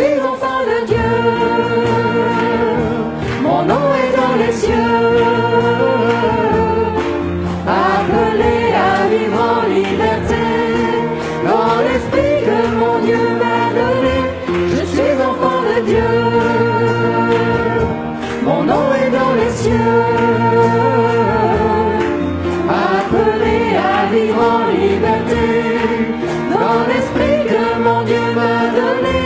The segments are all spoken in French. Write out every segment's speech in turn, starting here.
suis enfant de Dieu. Mon nom est dans les cieux. Appelé à vivre en liberté, dans l'esprit que mon Dieu m'a donné. Je suis enfant de Dieu. Mon nom est dans les cieux. Appelé à vivre en liberté, dans l'esprit que mon Dieu m'a donné.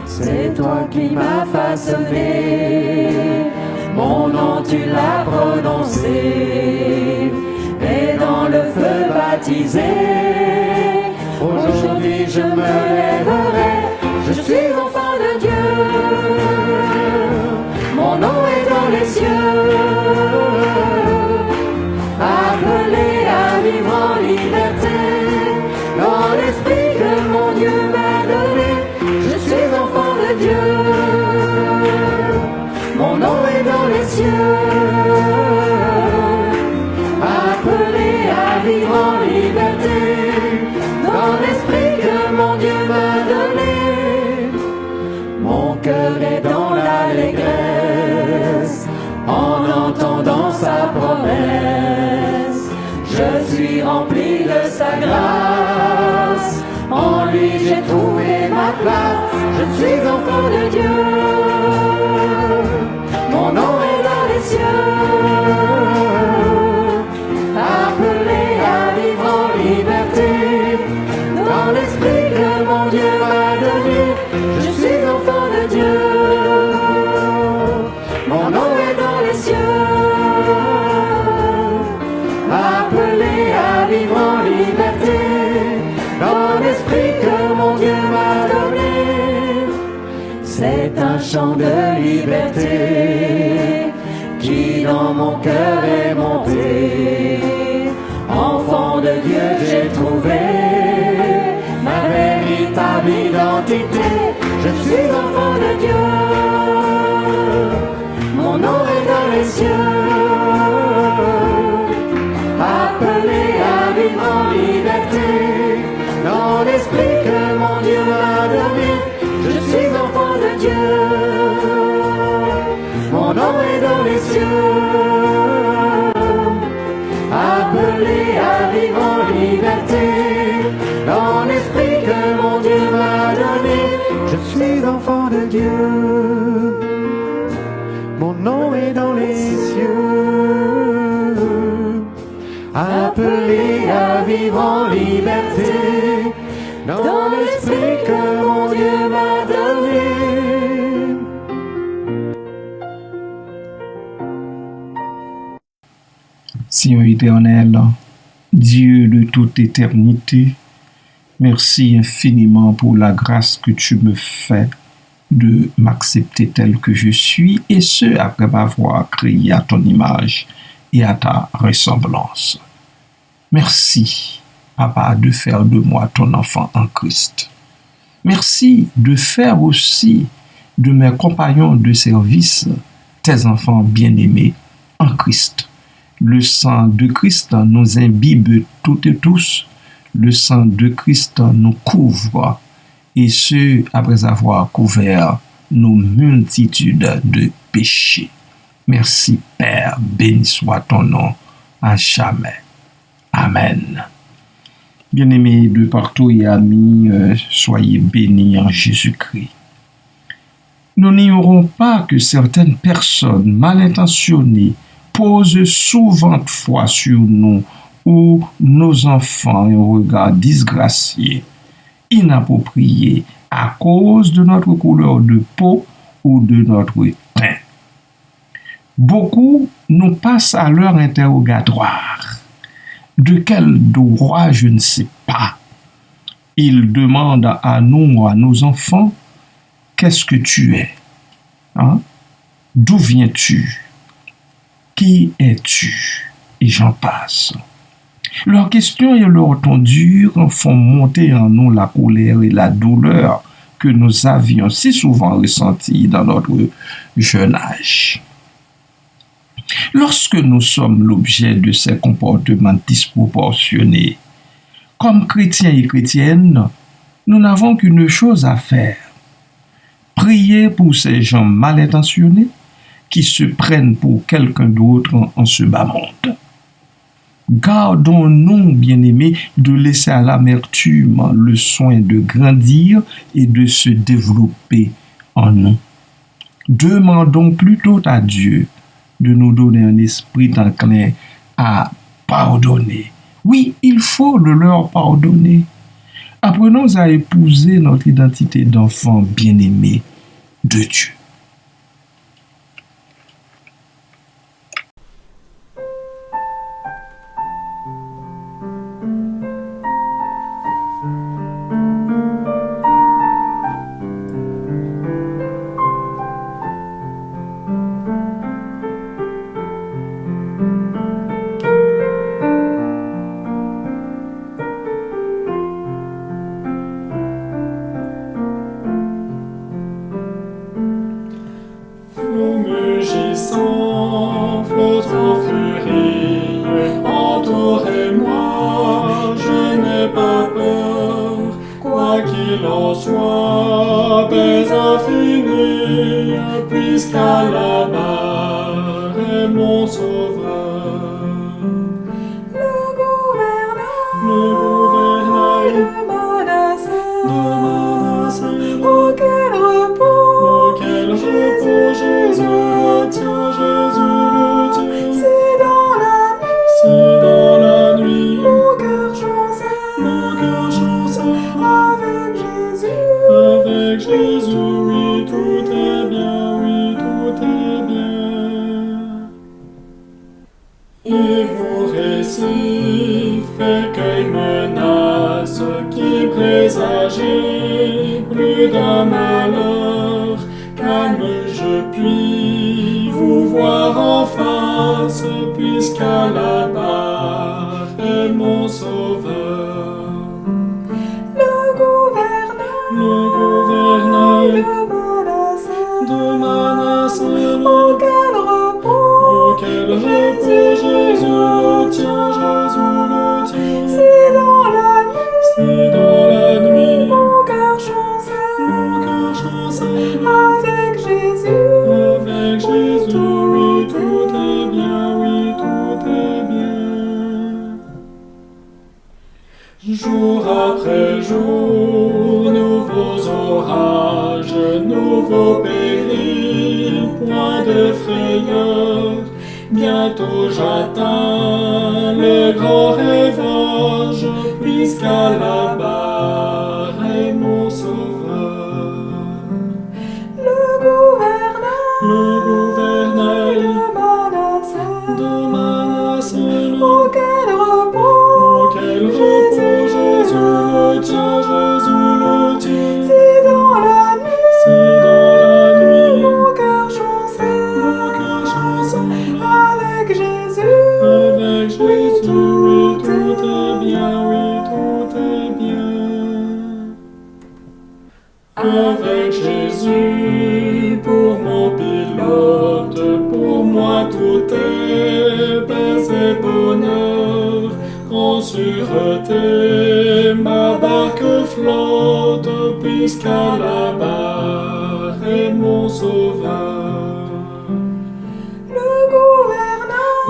C'est toi qui m'as façonné, mon nom tu l'as prononcé, et dans le feu baptisé. Aujourd'hui je me lèverai, je suis enfant de Dieu. Mon nom est dans les cieux. Appelé à vivre en liberté, dans l'esprit que mon Dieu m'a donné. Je suis enfant de Dieu. Mon nom est dans les cieux. Appelé à vivre en liberté, dans l'esprit que mon Dieu m'a donné. Mon cœur est dans l'allégresse en entendant sa promesse. Je suis rempli de sa grâce, en lui j'ai trouvé ma place. Je suis enfant de Dieu. Mon nom est dans les cieux. Appelé à vivre en liberté, dans l'esprit que mon Dieu m'a donné. Je suis enfant de Dieu. Mon nom est dans les cieux. Appelé à vivre en liberté, dans l'esprit que mon Dieu m'a donné. C'est un chant de liberté qui dans mon cœur est monté. Enfant de Dieu, j'ai trouvé ma véritable identité. Je suis enfant de Dieu. Mon nom est dans les cieux. Appelé à vivre en liberté, dans l'esprit que mon Dieu m'a donné. Je suis enfant de Dieu. Mon nom est dans les cieux. Appelé à vivre en liberté, dans l'esprit que mon Dieu m'a donné. Je suis enfant de Dieu. Mon nom est dans les cieux. Appelé à vivre en liberté, dans l'esprit que mon Dieu m'a donné. Seigneur éternel, Dieu de toute éternité, merci infiniment pour la grâce que tu me fais de m'accepter tel que je suis, et ce, après m'avoir créé à ton image et à ta ressemblance. Merci, Papa, de faire de moi ton enfant en Christ. Merci de faire aussi de mes compagnons de service tes enfants bien-aimés en Christ. Le sang de Christ nous imbibe toutes et tous. Le sang de Christ nous couvre, et ce, après avoir couvert nos multitudes de péchés. Merci, Père, béni soit ton nom à jamais. Amen. Bien-aimés de partout et amis, soyez bénis en Jésus-Christ. Nous n'ignorons pas que certaines personnes mal intentionnées posent souvent de foi sur nous ou nos enfants un regard disgracié, inapproprié à cause de notre couleur de peau ou de notre teint. Beaucoup nous passent à leur interrogatoire. De quel droit, je ne sais pas. Ils demandent à nous, à nos enfants, qu'est-ce que tu es? D'où viens-tu? Qui es-tu? Et j'en passe. Leurs questions et leurs tondures font monter en nous la colère et la douleur que nous avions si souvent ressenties dans notre jeune âge. Lorsque nous sommes l'objet de ces comportements disproportionnés, comme chrétiens et chrétiennes, nous n'avons qu'une chose à faire: Priez pour ces gens mal intentionnés qui se prennent pour quelqu'un d'autre en ce bas monde. Gardons-nous, bien-aimés, de laisser à l'amertume le soin de grandir et de se développer en nous. Demandons plutôt à Dieu de nous donner un esprit enclin à pardonner. Oui, il faut le leur pardonner. Apprenons à épouser notre identité d'enfant bien-aimé de Dieu. Flottant furie, entourez-moi, je n'ai pas peur, quoi qu'il en soit, paix infinie, puisqu'à la barre est mon sauveur. Le gouvernail de Manassé, oh quel repos, Jésus le tient, Jésus le tient. Si dans la nuit, mon cœur chancelle, avec Jésus, oui, tout est bien, oui, tout est bien. Et vous récifs, écueils, menaces, qui présageaient plus d'un malheur, calme je puis vous voir en face, puisqu'à la barre est mon sauveur. Le gouvernail de Manassé, oh quel repos, Jésus le tient, Jésus le tient. Si dans la nuit, mon cœur chancelle, avec Jésus, oui, tout est bien, oui, tout est bien. Jour après jour, nouveaux orages, nouveaux périls, point de frayeur. Bientôt j'atteins le grand rivage, puisqu'à la barre est mon sauveur. Le gouvernail de Manassé, oh quel repos, Jésus le tient, Jésus le tient. Si dans la nuit, mon cœur chancelle, avec Jésus, oui, tout est bien, oui, tout est bien. Avec Jésus pour mon pilote, pour moi tout est paix et bonheur. En sûreté, ma barque flotte, puisqu'à la barre est mon sauveur. Le gouvernail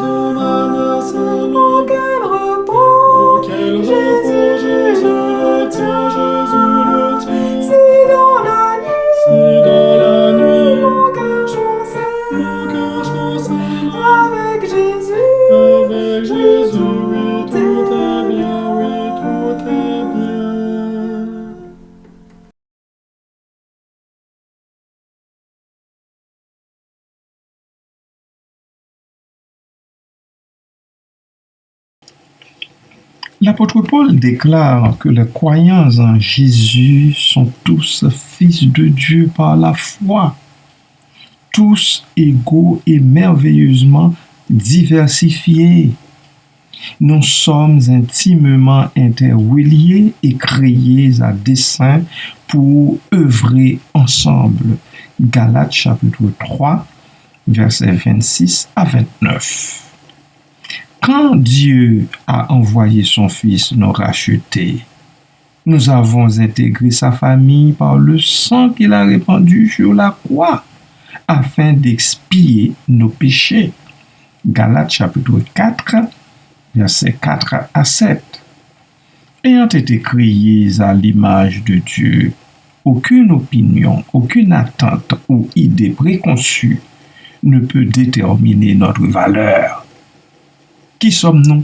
de Manassé, oh quel repos, Jésus le tient, Jésus le tient. Si dans la nuit, mon cœur chancelle, avec Jésus, oui, tout est bien, oui, tout est bien. L'apôtre Paul déclare que les croyants en Jésus sont tous fils de Dieu par la foi, tous égaux et merveilleusement diversifiés. Nous sommes intimement interreliés et créés à dessein pour œuvrer ensemble. Galates chapitre 3, versets 26 à 29. Quand Dieu a envoyé son Fils nous racheter, Nous avons intégré sa famille par le sang qu'il a répandu sur la croix afin d'expier nos péchés. Galates chapitre 4, versets 4 à 7. Ayant été créés à l'image de Dieu, aucune opinion, aucune attente ou idée préconçue ne peut déterminer notre valeur. Qui sommes-nous?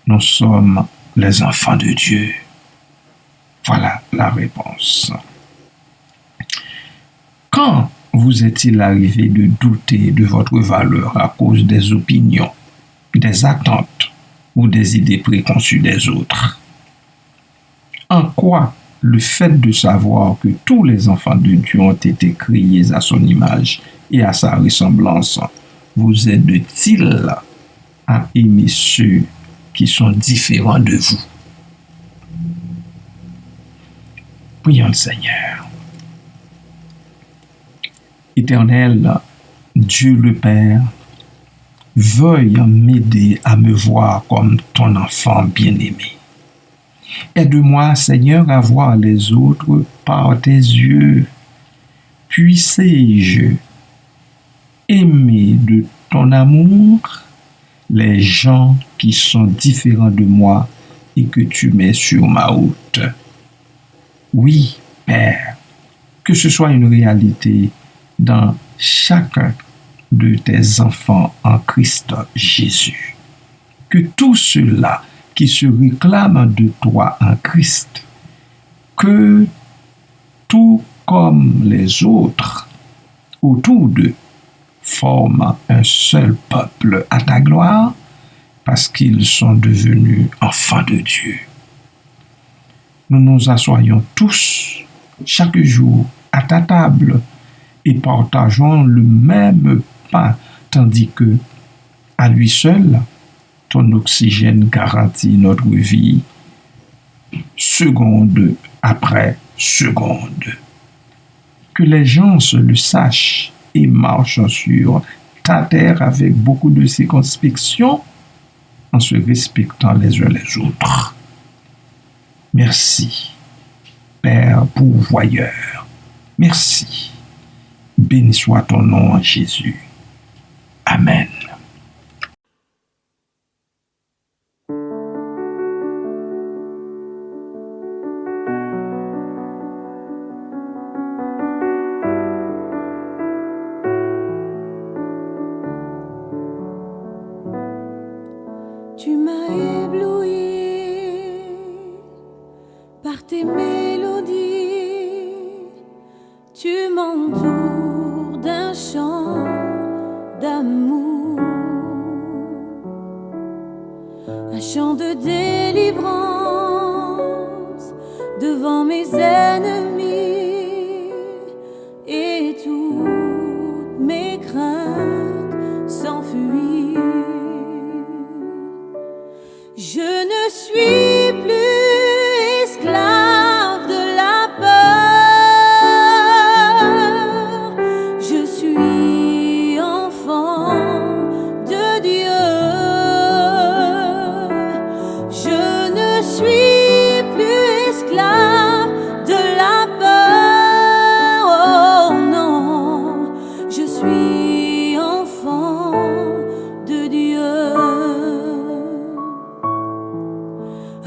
Nous sommes les enfants de Dieu. Voilà la réponse. Quand vous est-il arrivé de douter de votre valeur à cause des opinions, des attentes ou des idées préconçues des autres? En quoi le fait de savoir que tous les enfants de Dieu ont été créés à son image et à sa ressemblance vous aide-t-il à aimer ceux qui sont différents de vous? Prions le Seigneur. Éternel, Dieu le Père, veuille m'aider à me voir comme ton enfant bien-aimé. Aide-moi, Seigneur, à voir les autres par tes yeux. Puissé-je aimer de ton amour les gens qui sont différents de moi et que tu mets sur ma route. Oui, Père, que ce soit une réalité dans chacun de tes enfants en Christ Jésus. Que tous ceux-là qui se réclament de toi en Christ, que tout comme les autres autour d'eux, forment un seul peuple à ta gloire, parce qu'ils sont devenus enfants de Dieu. Nous nous assoyons tous, chaque jour, à ta table et partageons le même pain, tandis que, à lui seul, ton oxygène garantit notre vie, seconde après seconde. Que les gens le sachent et marchent sur ta terre avec beaucoup de circonspection, en se respectant les uns les autres. Merci, Père pourvoyeur. Merci. Béni soit ton nom en Jésus. Amen. Tu m'as ébloui par tes mélodies, tu m'entoures d'un chant d'amour, un chant de délivrance devant mes ennemis, et toutes mes craintes s'enfuient. Je ne suis plus esclave de la peur, je suis enfant de Dieu. Je ne suis plus esclave de la peur, oh non, je suis enfant de Dieu.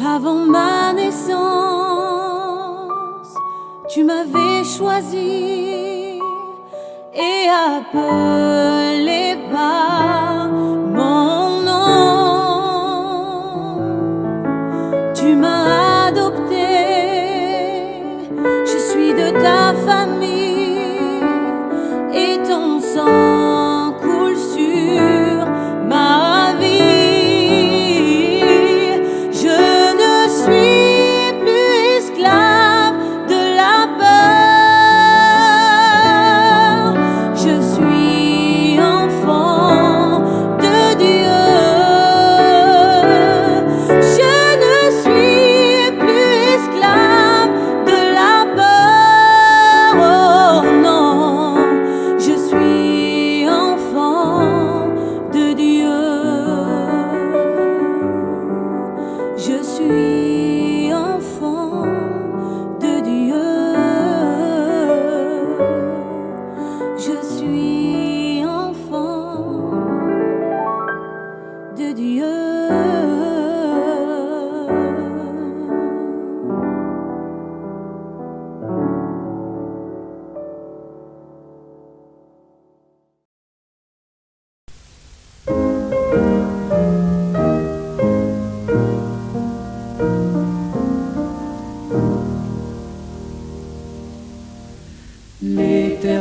Avant ma naissance, tu m'avais choisi et appelé par mon nom. Tu m'as adopté, je suis de ta famille et ton sang coule sur ma vie. Je suis enfant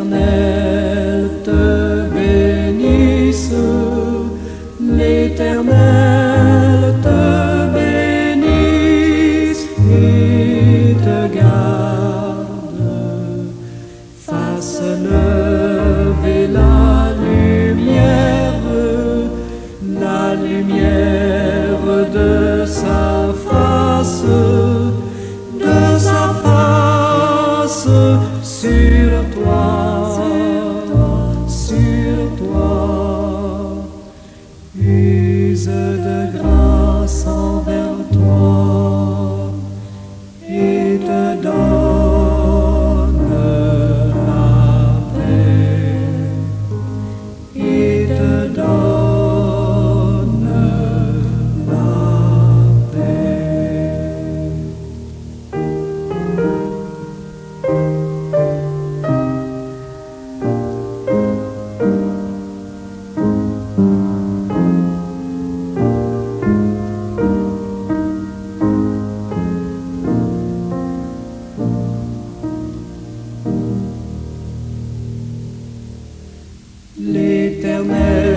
l'Éternel te bénisse, l'Éternel te bénisse et te garde, fasse lever la lumière de sa face sur toi, use de grâce envers toi et te donne la paix, et te donne la paix. L'Éternel